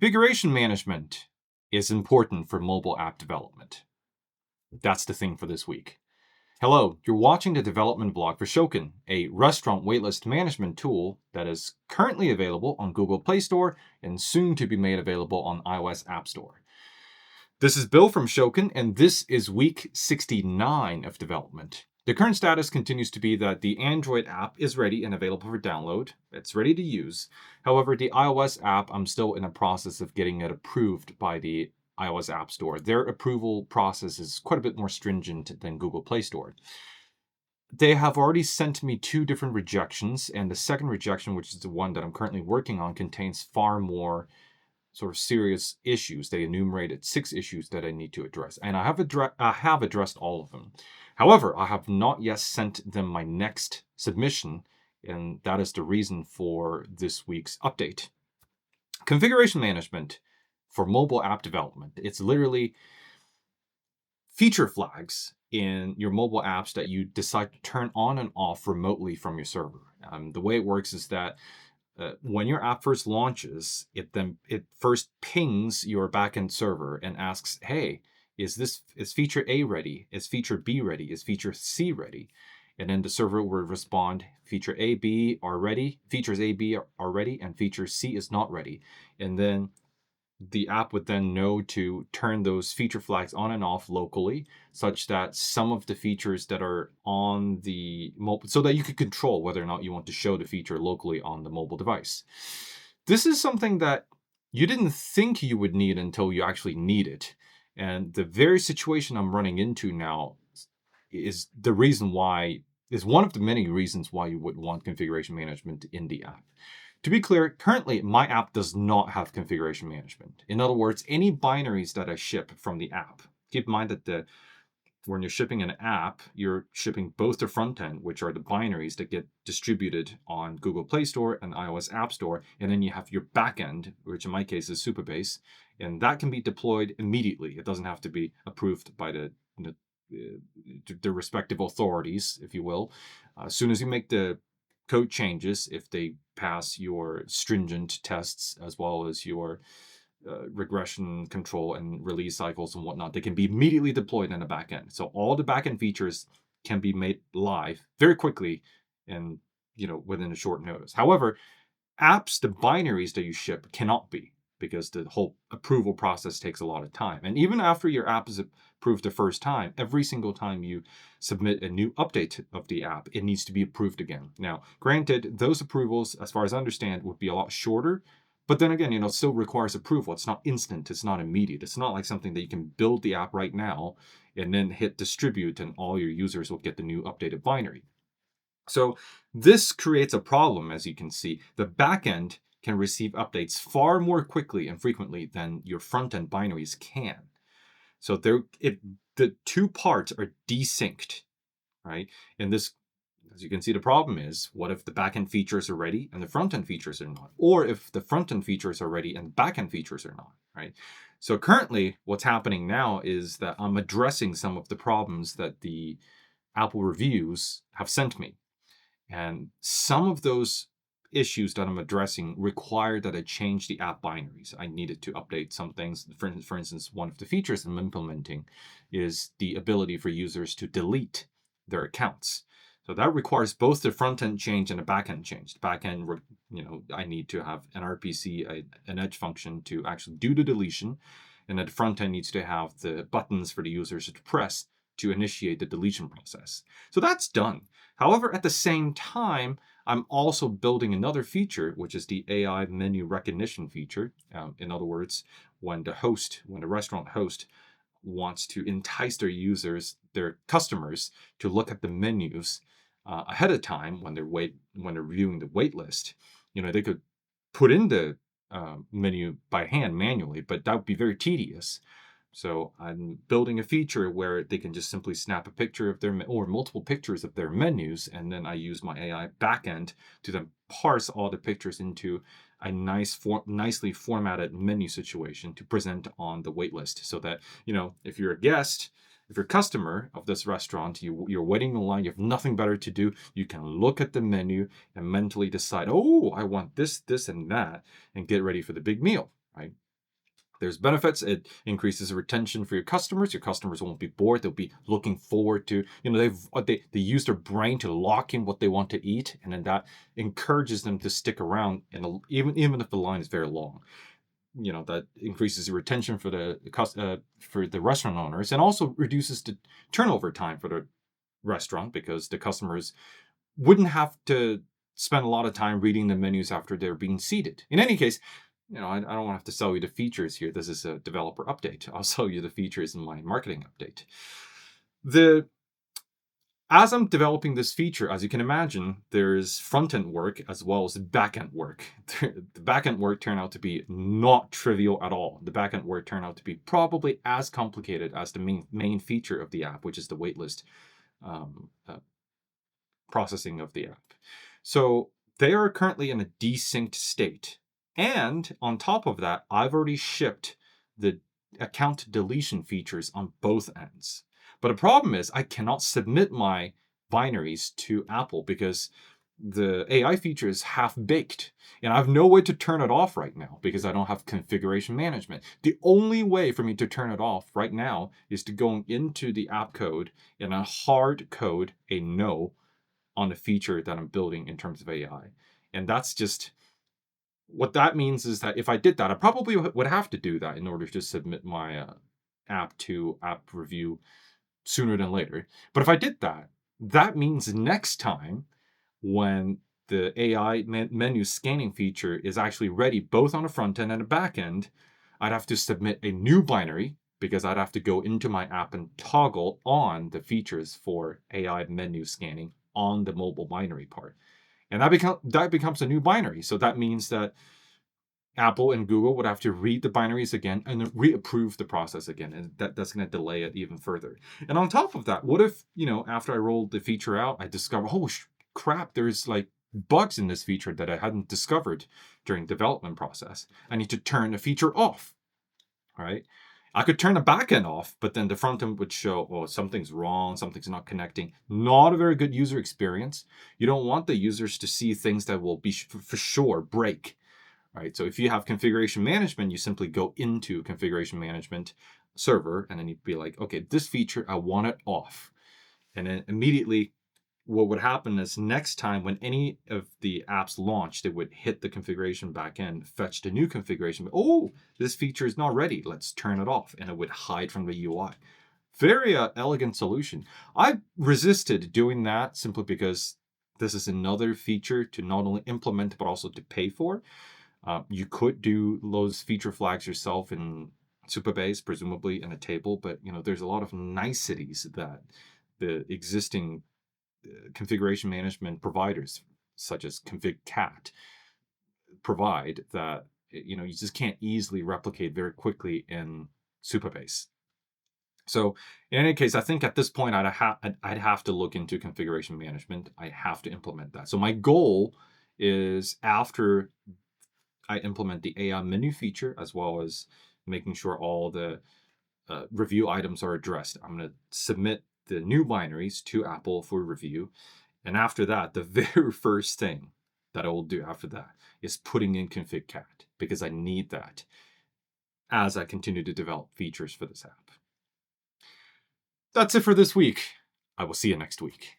Configuration management is important for mobile app development. That's the thing for this week. Hello, you're watching the development vlog for Shokken, a restaurant waitlist management tool that is currently available on Google Play Store and soon to be made available on iOS App Store. This is Bill from Shokken, and this is week 69 of development. The current status continues to be that the Android app is ready and available for download. It's ready to use. However, the iOS app, I'm still in the process of getting it approved by the iOS App Store. Their approval process is quite a bit more stringent than Google Play Store. They have already sent me 2 different rejections, and the second rejection, which is the one that I'm currently working on, contains far more sort of serious issues. They enumerated 6 issues that I need to address, and I have addressed all of them. However, I have not yet sent them my next submission, and that is the reason for this week's update. Configuration management for mobile app development. It's literally feature flags in your mobile apps that you decide to turn on and off remotely from your server. The way it works is that when your app first launches, it first pings your backend server and asks, "Hey, is feature A ready? Is feature B ready? Is feature C ready?" And then the server will respond, "Feature A, B are ready. Features A, B are ready, and feature C is not ready." And then the app would then know to turn those feature flags on and off locally, such that some of the features that are on the mobile, so that you could control whether or not you want to show the feature locally on the mobile device. This is something that you didn't think you would need until you actually need it. And the very situation I'm running into now is one of the many reasons why you would want configuration management in the app. To be clear, currently my app does not have configuration management. In other words, any binaries that I ship from the app, keep in mind that when you're shipping an app, you're shipping both the front end, which are the binaries that get distributed on Google Play Store and iOS App Store, and then you have your backend, which in my case is Supabase, and that can be deployed immediately. It doesn't have to be approved by the respective authorities, if you will. As soon as you make the code changes, if they pass your stringent tests as well as your regression control and release cycles and whatnot, they can be immediately deployed in the backend. So all the backend features can be made live very quickly and within a short notice. However, apps, the binaries that you ship cannot be, because the whole approval process takes a lot of time. And even after your app is approved the first time, every single time you submit a new update of the app, it needs to be approved again. Now, granted, those approvals, as far as I understand, would be a lot shorter, but then again, it still requires approval. It's not instant, it's not immediate. It's not like something that you can build the app right now and then hit distribute and all your users will get the new updated binary. So this creates a problem, as you can see. The backend can receive updates far more quickly and frequently than your front-end binaries can. So the 2 parts are desynced, right? And this, as you can see, the problem is, what if the backend features are ready and the front-end features are not? Or if the front-end features are ready and backend features are not, right? So currently, what's happening now is that I'm addressing some of the problems that the Apple reviews have sent me. And some of those issues that I'm addressing require that I change the app binaries. I needed to update some things. For instance, one of the features I'm implementing is the ability for users to delete their accounts. So that requires both the front end change and a back end change. The back end, I need to have an RPC, an edge function to actually do the deletion. And then the front end needs to have the buttons for the users to press to initiate the deletion process. So that's done. However, at the same time, I'm also building another feature, which is the AI menu recognition feature. In other words, when the restaurant host wants to entice their customers to look at the menus ahead of time when they're viewing the wait list, they could put in the menu by hand manually, but that would be very tedious. So I'm building a feature where they can just simply snap a picture of or multiple pictures of their menus, and then I use my AI backend to then parse all the pictures into a nicely formatted menu situation to present on the waitlist, so that if you're a customer of this restaurant, you're waiting in line, you have nothing better to do, you can look at the menu and mentally decide, oh, I want this, this, and that, and get ready for the big meal, right? There's benefits. It increases retention for your customers. Your customers won't be bored. They'll be looking forward to, they use their brain to lock in what they want to eat. And then that encourages them to stick around, even if the line is very long. That increases the retention for the restaurant owners, and also reduces the turnover time for the restaurant, because the customers wouldn't have to spend a lot of time reading the menus after they're being seated. In any case, I don't have to sell you the features here. This is a developer update. I'll sell you the features in my marketing update. As I'm developing this feature, as you can imagine, there's front-end work as well as back-end work. The back-end work turned out to be not trivial at all. The back-end work turned out to be probably as complicated as the main feature of the app, which is the waitlist processing of the app. So they are currently in a desynced state. And on top of that, I've already shipped the account deletion features on both ends. But the problem is I cannot submit my binaries to Apple because the AI feature is half-baked. And I have no way to turn it off right now because I don't have configuration management. The only way for me to turn it off right now is to go into the app code and hard code a no on the feature that I'm building in terms of AI. And that's just... what that means is that if I did that, I probably would have to do that in order to submit my app to app review sooner than later. But if I did that, that means next time when the AI menu scanning feature is actually ready, both on the front end and the back end, I'd have to submit a new binary because I'd have to go into my app and toggle on the features for AI menu scanning on the mobile binary part. And that becomes a new binary. So that means that Apple and Google would have to read the binaries again and reapprove the process again. And that's going to delay it even further. And on top of that, what if, after I rolled the feature out, I discover, oh crap, there's like bugs in this feature that I hadn't discovered during development process. I need to turn the feature off, all right? I could turn the backend off, but then the front end would show, oh, something's wrong, something's not connecting. Not a very good user experience. You don't want the users to see things that will be for sure break, right? So if you have configuration management, you simply go into configuration management server, and then you'd be like, okay, this feature, I want it off. And then immediately what would happen is next time when any of the apps launched, it would hit the configuration backend, fetch the new configuration. Oh, this feature is not ready. Let's turn it off. And it would hide from the UI. Very elegant solution. I resisted doing that simply because this is another feature to not only implement, but also to pay for. You could do those feature flags yourself in Supabase, presumably in a table, but there's a lot of niceties that the existing configuration management providers, such as ConfigCat, provide that you just can't easily replicate very quickly in Supabase. So in any case, I think at this point I'd have to look into configuration management. I have to implement that. So my goal is, after I implement the AI menu feature, as well as making sure all the review items are addressed, I'm going to submit the new binaries to Apple for review. And after that, the very first thing that I will do after that is putting in ConfigCat, because I need that as I continue to develop features for this app. That's it for this week. I will see you next week.